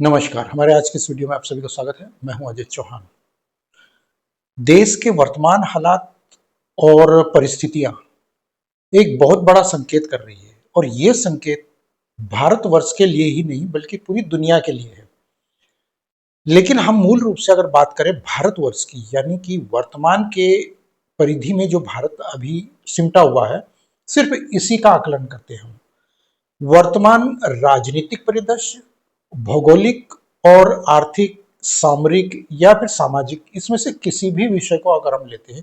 नमस्कार। हमारे आज के इस वीडियो में आप सभी का स्वागत है। मैं हूं अजय चौहान। देश के वर्तमान हालात और परिस्थितियां एक बहुत बड़ा संकेत कर रही है और ये संकेत भारतवर्ष के लिए ही नहीं बल्कि पूरी दुनिया के लिए है। लेकिन हम मूल रूप से अगर बात करें भारतवर्ष की, यानी कि वर्तमान के परिधि में जो भारत अभी सिमटा हुआ है, सिर्फ इसी का आकलन करते हैं हम। वर्तमान राजनीतिक परिदृश्य, भौगोलिक और आर्थिक, सामरिक या फिर सामाजिक, इसमें से किसी भी विषय को अगर हम लेते हैं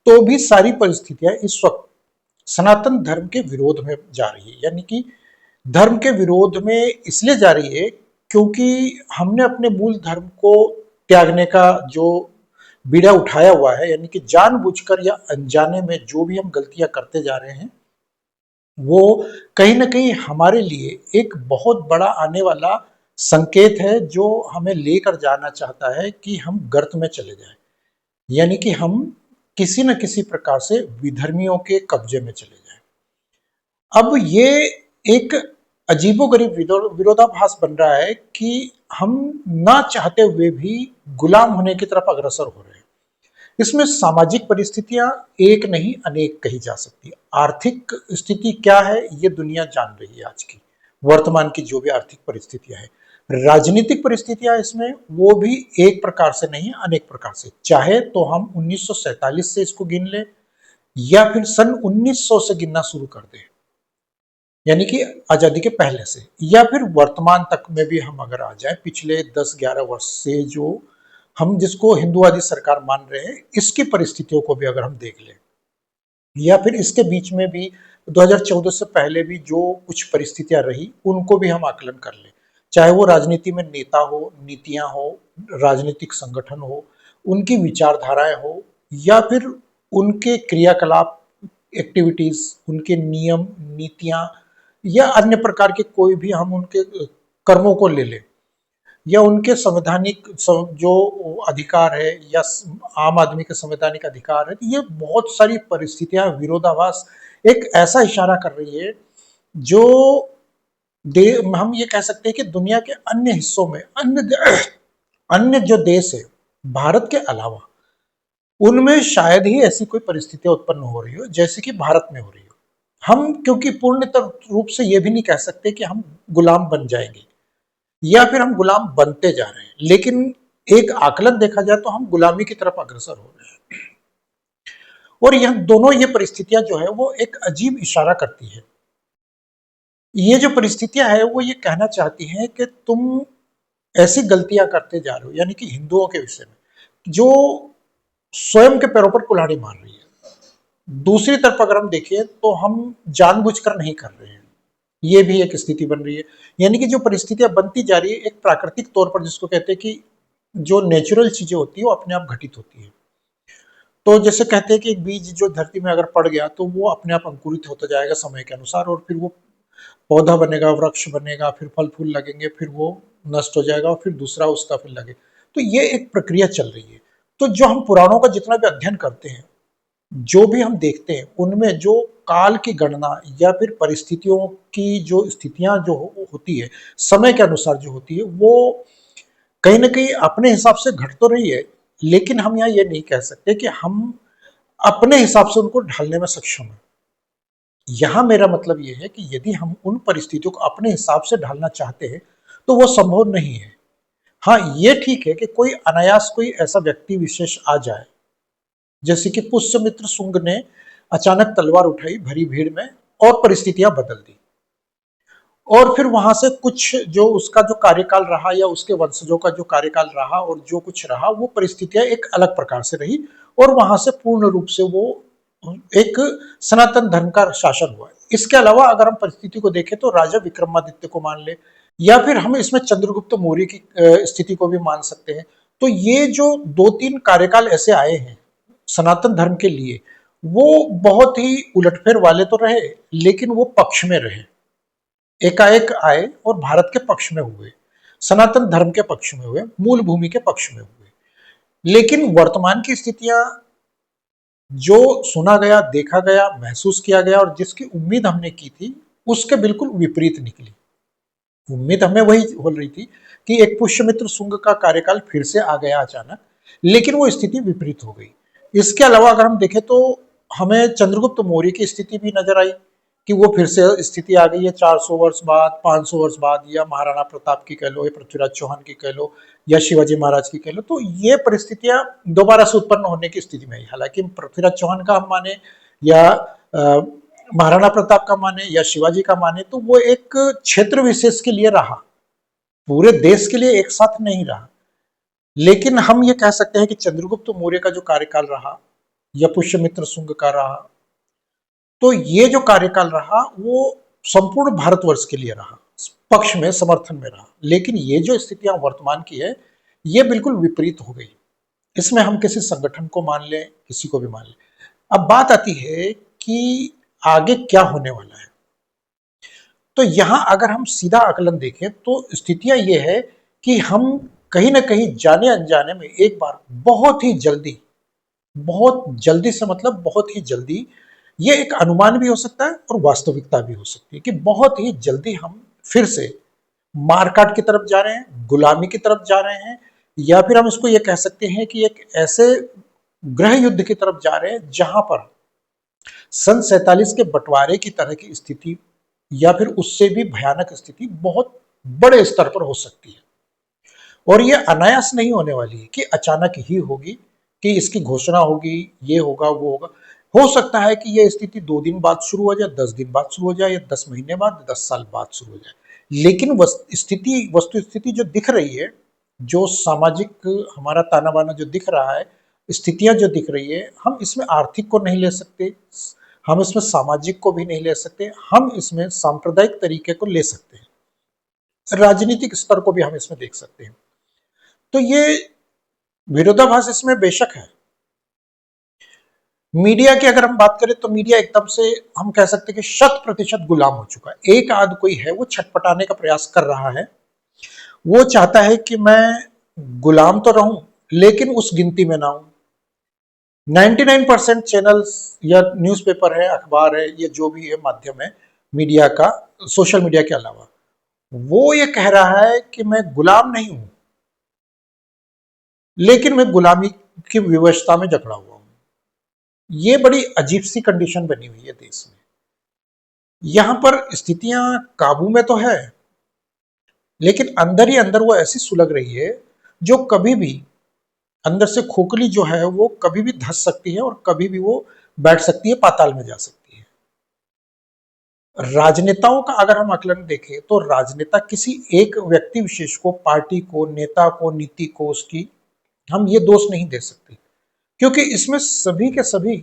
तो भी सारी परिस्थितियां इस वक्त सनातन धर्म के विरोध में जा रही है। यानी कि धर्म के विरोध में इसलिए जा रही है क्योंकि हमने अपने मूल धर्म को त्यागने का जो बीड़ा उठाया हुआ है, यानी कि जानबूझकर या अनजाने में जो भी हम गलतियां करते जा रहे हैं, वो कहीं ना कहीं हमारे लिए एक बहुत बड़ा आने वाला संकेत है जो हमें लेकर जाना चाहता है कि हम गर्त में चले जाएं, यानी कि हम किसी न किसी प्रकार से विधर्मियों के कब्जे में चले जाएं। अब ये एक अजीबोगरीब विरोधाभास बन रहा है कि हम ना चाहते हुए भी गुलाम होने की तरफ अग्रसर हो रहे हैं। इसमें सामाजिक परिस्थितियां एक नहीं अनेक कही जा सकती। आर्थिक स्थिति क्या है ये दुनिया जान रही है आज की, वर्तमान की जो भी आर्थिक परिस्थितियां हैं। राजनीतिक परिस्थितियां इसमें वो भी एक प्रकार से नहीं अनेक प्रकार से, चाहे तो हम 1947 से इसको गिन ले या फिर सन 1900 से गिनना शुरू कर दें, यानी कि आजादी के पहले से, या फिर वर्तमान तक में भी हम अगर आ जाए, पिछले 10-11 वर्ष से जो हम जिसको हिंदुवादी सरकार मान रहे हैं, इसकी परिस्थितियों को भी अगर हम देख लें, या फिर इसके बीच में भी 2014 से पहले भी जो कुछ परिस्थितियां रही उनको भी हम आकलन कर लें, चाहे वो राजनीति में नेता हो, नीतियां हो, राजनीतिक संगठन हो, उनकी विचारधाराएं हो, या फिर उनके क्रियाकलाप, एक्टिविटीज, उनके नियम, नीतियां, या अन्य प्रकार के कोई भी हम उनके कर्मों को ले लें, या उनके संवैधानिक जो अधिकार है या आम आदमी के संवैधानिक अधिकार है। ये बहुत सारी परिस्थितियां, विरोधाभास एक ऐसा इशारा कर रही है जो हम ये कह सकते हैं कि दुनिया के अन्य हिस्सों में, अन्य जो देश है भारत के अलावा, उनमें शायद ही ऐसी कोई परिस्थितियां उत्पन्न हो रही हो जैसे कि भारत में हो रही हो। हम क्योंकि पूर्णतः रूप से ये भी नहीं कह सकते कि हम गुलाम बन जाएंगे या फिर हम गुलाम बनते जा रहे हैं, लेकिन एक आकलन देखा जाए तो हम गुलामी की तरफ अग्रसर हो रहे हैं। और यह दोनों ये परिस्थितियां जो है वो एक अजीब इशारा करती है। ये जो परिस्थितियां है वो ये कहना चाहती हैं कि तुम ऐसी गलतियां करते जा रहे हो, यानी कि हिंदुओं के विषय में, जो स्वयं के पैरों पर कुल्हाड़ी मार रही है। दूसरी तरफ अगर हम देखें तो हम जानबूझकर नहीं कर रहे हैं, ये भी एक स्थिति बन रही है। यानी कि जो परिस्थितियां बनती जा रही है एक प्राकृतिक तौर पर, जिसको कहते हैं कि जो नेचुरल चीजें होती है वो अपने आप घटित होती है। तो जैसे कहते हैं कि एक बीज जो धरती में अगर पड़ गया तो वो अपने आप अंकुरित होता जाएगा समय के अनुसार, और फिर वो पौधा बनेगा, वृक्ष बनेगा, फिर फल फूल लगेंगे, फिर वो नष्ट हो जाएगा और फिर दूसरा उसका फिर लगे। तो ये एक प्रक्रिया चल रही है। तो जो हम पुराणों का जितना भी अध्ययन करते हैं, जो भी हम देखते हैं, उनमें जो काल की गणना या फिर परिस्थितियों की जो स्थितियां जो होती है, समय के अनुसार जो होती है, वो कहीं ना कहीं अपने हिसाब से घट तो रही है, लेकिन हम यहाँ ये नहीं कह सकते कि हम अपने हिसाब से उनको ढालने में सक्षम हैं। यहाँ मेरा मतलब ये है कि यदि हम उन परिस्थितियों को अपने हिसाब से ढालना चाहते हैं तो वो संभव नहीं है। हाँ, ये ठीक है कि कोई अनायास कोई ऐसा व्यक्ति विशेष आ जाए, जैसे कि पुष्यमित्र शुंग ने अचानक तलवार उठाई भरी भीड़ में और परिस्थितियां बदल दी, और फिर वहां से कुछ जो उसका जो कार्यकाल रहा या उसके वंशजों का जो कार्यकाल रहा और जो कुछ रहा, वो परिस्थितियां एक अलग प्रकार से रही, और वहां से पूर्ण रूप से वो एक सनातन धर्म का शासन हुआ। इसके अलावा अगर हम परिस्थिति को देखें तो राजा विक्रमादित्य को मान ले, या फिर हम इसमें चंद्रगुप्त मौर्य की स्थिति को भी मान सकते हैं। तो ये जो 2-3 कार्यकाल ऐसे आए हैं सनातन धर्म के लिए, वो बहुत ही उलटफेर वाले तो रहे, लेकिन वो पक्ष में रहे, एकाएक आए और भारत के पक्ष में हुए, सनातन धर्म के पक्ष में हुए, मूल भूमि के पक्ष में हुए। लेकिन वर्तमान की स्थितियां जो सुना गया, देखा गया, महसूस किया गया और जिसकी उम्मीद हमने की थी, उसके बिल्कुल विपरीत निकली। उम्मीद हमें वही हो रही थी कि एक पुष्यमित्र शुंग का कार्यकाल फिर से आ गया अचानक, लेकिन वो स्थिति विपरीत हो गई। इसके अलावा अगर हम देखें तो हमें चंद्रगुप्त मौर्य की स्थिति भी नजर आई कि वो फिर से स्थिति आ गई है 400 वर्ष बाद, 500 वर्ष बाद, या महाराणा प्रताप की कह लो, या पृथ्वीराज चौहान की कह लो, या शिवाजी महाराज की कह लो, तो ये परिस्थितियां दोबारा से उत्पन्न होने की स्थिति में आई। हालांकि पृथ्वीराज चौहान का हम माने या महाराणा प्रताप का माने या शिवाजी का माने, तो वो एक क्षेत्र विशेष के लिए रहा, पूरे देश के लिए एक साथ नहीं रहा। लेकिन हम ये कह सकते हैं कि चंद्रगुप्त मौर्य का जो कार्यकाल रहा या पुष्यमित्र शुंग का रहा, तो ये जो कार्यकाल रहा वो संपूर्ण भारतवर्ष के लिए रहा, पक्ष में, समर्थन में रहा। लेकिन ये जो स्थितियां वर्तमान की है, ये बिल्कुल विपरीत हो गई। इसमें हम किसी संगठन को मान लें, किसी को भी मान लें। अब बात आती है कि आगे क्या होने वाला है। तो यहां अगर हम सीधा आकलन देखें तो स्थितियां ये है कि हम कहीं ना कहीं जाने अनजाने में एक बार बहुत ही जल्दी, बहुत जल्दी से मतलब बहुत ही जल्दी, ये एक अनुमान भी हो सकता है और वास्तविकता भी हो सकती है कि बहुत ही जल्दी हम फिर से मारकाट की तरफ जा रहे हैं, गुलामी की तरफ जा रहे हैं, या फिर हम इसको ये कह सकते हैं कि एक ऐसे गृह युद्ध की तरफ जा रहे हैं जहां पर सन 47 के बंटवारे की तरह की स्थिति या फिर उससे भी भयानक स्थिति बहुत बड़े स्तर पर हो सकती है। और ये अनायास नहीं होने वाली है कि अचानक ही होगी, कि इसकी घोषणा होगी, ये होगा वो होगा। हो सकता है कि ये स्थिति 2 दिन बाद शुरू हो जाए, 10 दिन बाद शुरू हो जाए, या 10 महीने बाद, 10 साल बाद शुरू हो जाए। लेकिन वस्तु स्थिति जो दिख रही है, जो सामाजिक हमारा ताना बाना जो दिख रहा है, स्थितियां जो दिख रही है, हम इसमें आर्थिक को नहीं ले सकते, हम इसमें सामाजिक को भी नहीं ले सकते, हम इसमें सांप्रदायिक तरीके को ले सकते हैं, राजनीतिक स्तर को भी हम इसमें देख सकते हैं। तो ये विरोधाभास इसमें बेशक है। मीडिया की अगर हम बात करें तो मीडिया एकदम से हम कह सकते हैं कि 100% गुलाम हो चुका है। एक आध कोई है वो छटपटाने का प्रयास कर रहा है, वो चाहता है कि मैं गुलाम तो रहूं लेकिन उस गिनती में ना हूं। 99% चैनल्स या न्यूज़पेपर है, अखबार है, ये जो भी है माध्यम है मीडिया का, सोशल मीडिया के अलावा, वो ये कह रहा है कि मैं गुलाम नहीं हूं, लेकिन मैं गुलामी की विवशता में जकड़ा हुआ हूं। ये बड़ी अजीब सी कंडीशन बनी हुई है देश में। यहां पर स्थितियां काबू में तो है, लेकिन अंदर ही अंदर वो ऐसी सुलग रही है जो कभी भी अंदर से खोखली जो है वो कभी भी धस सकती है और कभी भी वो बैठ सकती है, पाताल में जा सकती है। राजनेताओं का अगर हम आकलन देखें तो राजनेता किसी एक व्यक्ति विशेष को, पार्टी को, नेता को, नीति को, उसकी हम ये दोष नहीं दे सकते, क्योंकि इसमें सभी के सभी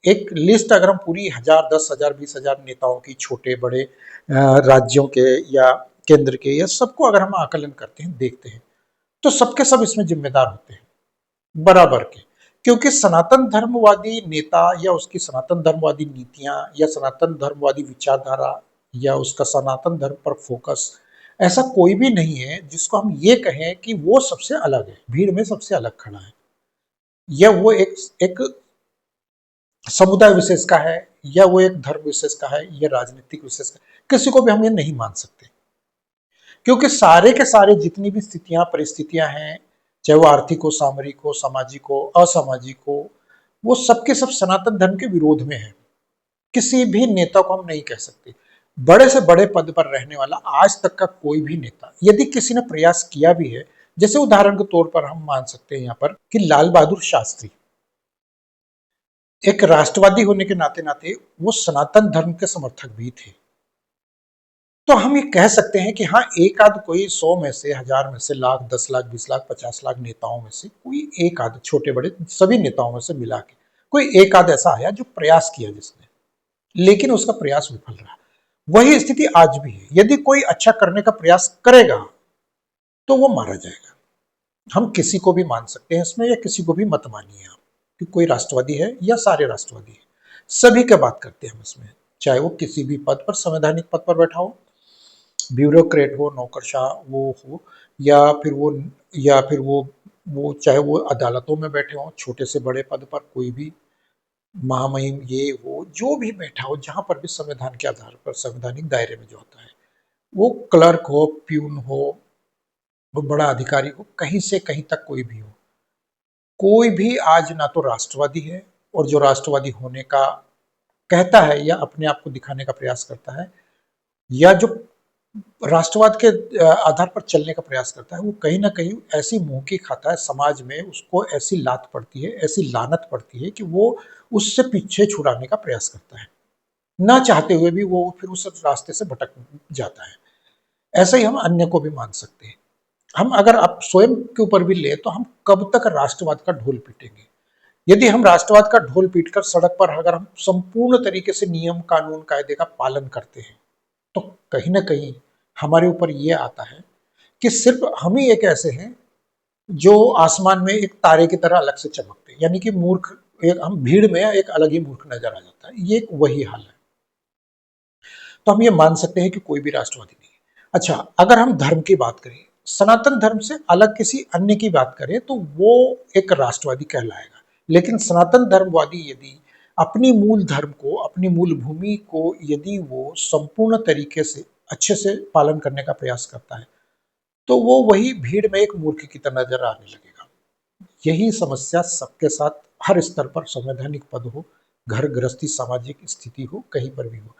एक लिस्ट अगर हम पूरी 1000, 10,000, 20,000 नेताओं की, छोटे बड़े राज्यों के या केंद्र के, या सबको अगर हम आकलन करते हैं, देखते हैं, तो सबके सब इसमें जिम्मेदार होते हैं बराबर के। क्योंकि सनातन धर्मवादी नेता या उसकी सनातन धर्मवादी नीतियां या सनातन धर्मवादी विचारधारा या उसका सनातन धर्म पर फोकस, ऐसा कोई भी नहीं है जिसको हम ये कहें कि वो सबसे अलग है, भीड़ में सबसे अलग खड़ा है, या वो एक समुदाय विशेष का है, या वो एक धर्म विशेष का है, या राजनीतिक विशेष का, किसी को भी हम ये नहीं मान सकते। क्योंकि सारे के सारे जितनी भी स्थितियां, परिस्थितियां हैं, चाहे वो आर्थिक हो, सामरिक हो, सामाजिक हो, असामाजिक हो, वो सबके सब सनातन धर्म के विरोध में है। किसी भी नेता को हम नहीं कह सकते, बड़े से बड़े पद पर रहने वाला आज तक का कोई भी नेता, यदि किसी ने प्रयास किया भी है, जैसे उदाहरण के तौर पर हम मान सकते हैं यहाँ पर कि लाल बहादुर शास्त्री एक राष्ट्रवादी होने के नाते नाते वो सनातन धर्म के समर्थक भी थे। तो हम ये कह सकते हैं कि हाँ, एक आध कोई 100 में से, 1000 में से, लाख, 10 लाख, 20 लाख, 50 लाख नेताओं में से कोई एक आध, छोटे बड़े सभी नेताओं में से मिला के कोई एक आध ऐसा आया जो प्रयास किया जिसने, लेकिन उसका प्रयास विफल रहा। वही स्थिति आज भी है। यदि कोई अच्छा करने का प्रयास करेगा तो वो मारा जाएगा। हम किसी को भी मान सकते हैं इसमें, या किसी को भी मत मानिए आप कि कोई राष्ट्रवादी है या सारे राष्ट्रवादी है, सभी की बात करते हैं हम इसमें, चाहे वो किसी भी पद पर, संवैधानिक पद पर बैठा हो, ब्यूरोक्रेट हो, नौकरशाह वो हो, या फिर वो चाहे वो अदालतों में बैठे हों, छोटे से बड़े पद पर, कोई भी महामहिम ये हो, जो भी बैठा हो, जहां पर भी संविधान के आधार पर, संवैधानिक दायरे में जो होता है, वो क्लर्क हो, प्यून हो, वो बड़ा अधिकारी हो, कहीं से कहीं तक कोई भी हो, कोई भी आज ना तो राष्ट्रवादी है, और जो राष्ट्रवादी होने का कहता है या अपने आप को दिखाने का प्रयास करता है, या जो राष्ट्रवाद के आधार पर चलने का प्रयास करता है, वो कहीं ना कहीं ऐसी मुंह की खाता है, समाज में उसको ऐसी लात पड़ती है, ऐसी लानत पड़ती है कि वो उससे पीछे छुड़ाने का प्रयास करता है, ना चाहते हुए भी वो फिर उस रास्ते से भटक जाता है। ऐसे ही हम अन्य को भी मान सकते हैं। हम अगर आप स्वयं के ऊपर भी ले, तो हम कब तक राष्ट्रवाद का ढोल पीटेंगे? यदि हम राष्ट्रवाद का ढोल पीटकर सड़क पर अगर हम संपूर्ण तरीके से नियम कानून कायदे का पालन करते हैं, तो कहीं ना कहीं हमारे ऊपर ये आता है कि सिर्फ हम ही एक ऐसे हैं जो आसमान में एक तारे की तरह अलग से चमकते हैं, यानी कि मूर्ख, एक हम भीड़ में एक अलग ही मूर्ख नजर आ जाता है, ये एक वही हाल है। तो हम ये मान सकते हैं कि कोई भी राष्ट्रवादी नहीं है। अच्छा, अगर हम धर्म की बात करें, सनातन धर्म से अलग किसी अन्य की बात करें, तो वो एक राष्ट्रवादी कहलाएगा। लेकिन सनातन धर्मवादी यदि अपनी मूल धर्म को, अपनी मूल भूमि को यदि वो संपूर्ण तरीके से अच्छे से पालन करने का प्रयास करता है, तो वो वही भीड़ में एक मूर्ख की तरह नजर आने लगेगा। यही समस्या सबके साथ, हर स्तर पर, संवैधानिक पद हो, घर गृहस्थी, सामाजिक स्थिति हो, कहीं पर भी हो।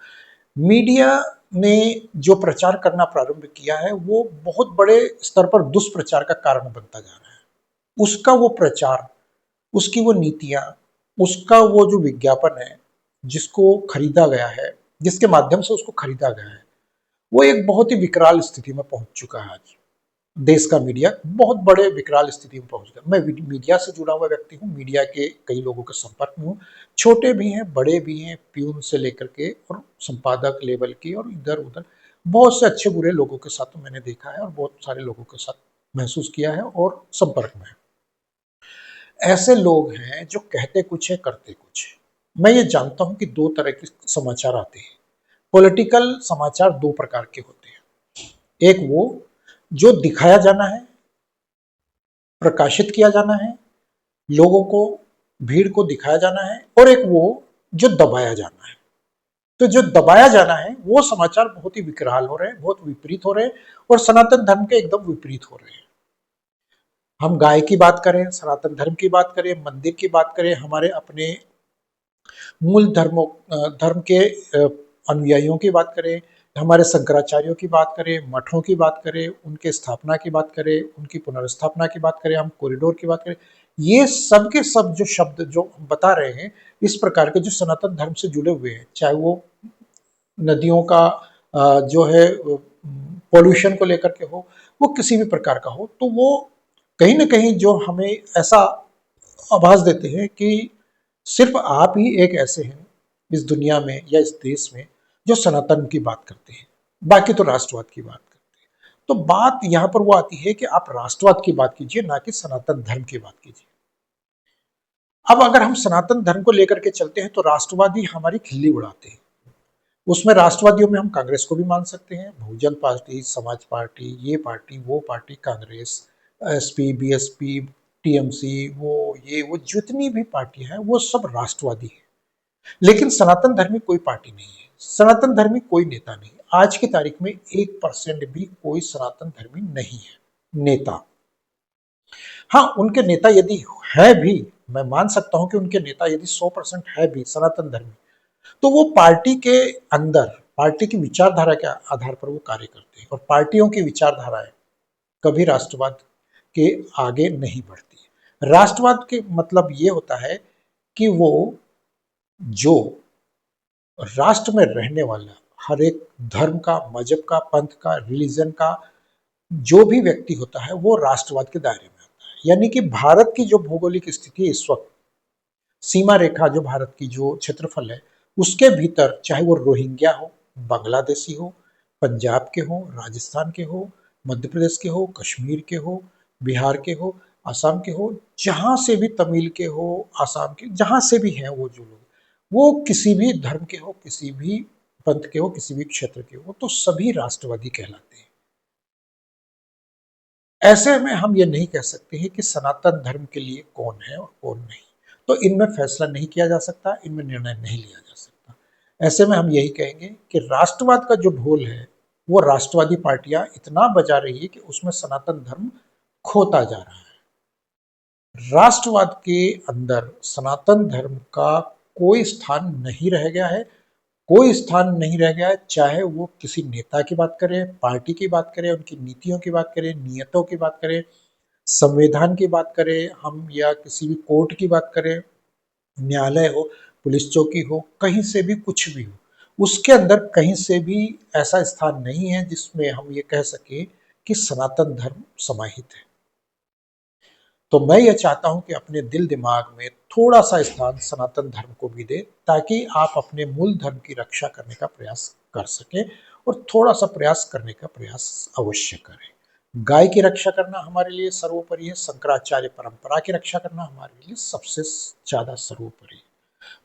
मीडिया ने जो प्रचार करना प्रारंभ किया है, वो बहुत बड़े स्तर पर दुष्प्रचार का कारण बनता जा रहा है। उसका वो प्रचार, उसकी वो नीतियां, उसका वो जो विज्ञापन है, जिसको खरीदा गया है, जिसके माध्यम से उसको खरीदा गया है, वो एक बहुत ही विकराल स्थिति में पहुंच चुका है। आज देश का मीडिया बहुत बड़े विकराल स्थिति में पहुंच गया। मैं मीडिया से जुड़ा हुआ व्यक्ति हूँ, मीडिया के कई लोगों के संपर्क में हूँ, छोटे भी हैं, बड़े भी हैं, प्यून से लेकर के और संपादक लेवल की, और इधर उधर बहुत से अच्छे बुरे लोगों के साथ मैंने देखा है, और बहुत सारे लोगों के साथ महसूस किया है और संपर्क में है। ऐसे लोग हैं जो कहते कुछ है, करते कुछ है। मैं ये जानता हूं कि दो तरह के समाचार आते हैं। पॉलिटिकल समाचार दो प्रकार के होते हैं। एक वो जो दिखाया जाना है, प्रकाशित किया जाना है, लोगों को, भीड़ को दिखाया जाना है, और एक वो जो दबाया जाना है। तो जो दबाया जाना है वो समाचार बहुत ही विकराल हो रहे हैं, बहुत विपरीत हो रहे हैं, और सनातन धर्म के एकदम विपरीत हो रहे हैं। हम गाय की बात करें, सनातन धर्म की बात करें, मंदिर की बात करें, हमारे अपने मूल धर्मों, धर्म के अनुयायियों की बात करें, हमारे शंकराचार्यों की बात करें, मठों की बात करें, उनके स्थापना की बात करें, उनकी पुनर्स्थापना की बात करें, हम कॉरिडोर की बात करें, ये सब के सब जो शब्द जो हम बता रहे हैं, इस प्रकार के जो सनातन धर्म से जुड़े हुए हैं, चाहे वो नदियों का जो है पॉल्यूशन को लेकर के हो, वो किसी भी प्रकार का हो, तो वो कहीं ना कहीं जो हमें ऐसा आभास देते हैं कि सिर्फ आप ही एक ऐसे हैं इस दुनिया में या इस देश में जो सनातन की बात करते हैं, बाकी तो राष्ट्रवाद की बात करते हैं। तो बात यहां पर वो आती है कि आप राष्ट्रवाद की बात कीजिए, ना कि सनातन धर्म की बात कीजिए। अब अगर हम सनातन धर्म को लेकर के चलते हैं, तो राष्ट्रवादी हमारी खिल्ली उड़ाते हैं। उसमें राष्ट्रवादियों में हम कांग्रेस को भी मान सकते हैं, बहुजन पार्टी, समाज पार्टी, ये पार्टी, वो party, Congress, SP, BSP, TMC, वो जितनी भी पार्टी है वो सब राष्ट्रवादी है। लेकिन सनातन धर्मी कोई पार्टी नहीं है, सनातन धर्मी कोई नेता नहीं। आज की तारीख में 1% भी कोई सनातन धर्मी नहीं है नेता। हाँ, उनके नेता यदि है भी, मैं मान सकता हूं कि उनके नेता यदि 100% है भी सनातन धर्मी, तो वो पार्टी के अंदर, पार्टी की विचारधारा के आधार पर वो कार्य करते हैं, और पार्टियों की विचारधाराएं कभी राष्ट्रवाद के आगे नहीं बढ़ती। राष्ट्रवाद के मतलब ये होता है कि वो जो राष्ट्र में रहने वाला हर एक धर्म का, मजहब का, पंथ का, रिलीजन का जो भी व्यक्ति होता है, वो राष्ट्रवाद के दायरे में आता है। यानी कि भारत की जो भौगोलिक स्थिति है इस वक्त, सीमा रेखा जो भारत की जो क्षेत्रफल है, उसके भीतर चाहे वो रोहिंग्या हो, बांग्लादेशी हो, पंजाब के हो, राजस्थान के हो, मध्य प्रदेश के हो, कश्मीर के हो, बिहार के हो, असम के हो, जहां से भी, तमिल के हो, आसाम के, जहां से भी हैं वो जो लोग, वो किसी भी धर्म के हो, किसी भी पंथ के हो, किसी भी क्षेत्र के हो, तो सभी राष्ट्रवादी कहलाते हैं। ऐसे में हम ये नहीं कह सकते हैं कि सनातन धर्म के लिए कौन है और कौन नहीं। तो इनमें फैसला नहीं किया जा सकता, इनमें निर्णय नहीं लिया जा सकता। ऐसे में हम यही कहेंगे कि राष्ट्रवाद का जो ढोल है वो राष्ट्रवादी पार्टियां इतना बजा रही है कि उसमें सनातन धर्म खोता जा रहा है। राष्ट्रवाद के अंदर सनातन धर्म का कोई स्थान नहीं रह गया है, कोई स्थान नहीं रह गया है, चाहे वो किसी नेता की बात करें, पार्टी की बात करें, उनकी नीतियों की बात करें, नियतों की बात करें, संविधान की बात करें हम, या किसी भी कोर्ट की बात करें, न्यायालय हो, पुलिस चौकी हो, कहीं से भी कुछ भी हो, उसके अंदर कहीं से भी ऐसा स्थान नहीं है जिसमें हम ये कह सकें कि सनातन धर्म समाहित है। तो मैं ये चाहता हूं कि अपने दिल दिमाग में थोड़ा सा स्थान सनातन धर्म को भी दे, ताकि आप अपने मूल धर्म की रक्षा करने का प्रयास कर सकें, और थोड़ा सा प्रयास करने का प्रयास अवश्य करें। गाय की रक्षा करना हमारे लिए सर्वोपरि है, शंकराचार्य परंपरा की रक्षा करना हमारे लिए सबसे ज्यादा सर्वोपरि है।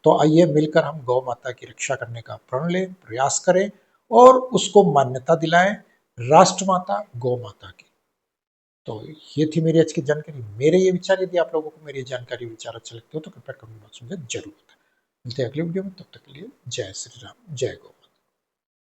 तो आइए मिलकर हम गौ माता की रक्षा करने का प्रण लें, प्रयास करें और उसको मान्यता दिलाएं, राष्ट्रमाता गौ माता की। तो ये थी मेरी आज की जानकारी, मेरे ये विचार। यदि आप लोगों को मेरी जानकारी विचार अच्छे लगते हो तो कृपया कमेंट बॉक्स में जरूर बताएं। मिलते हैं अगले वीडियो में, तब तक के लिए जय श्री राम, जय गौ।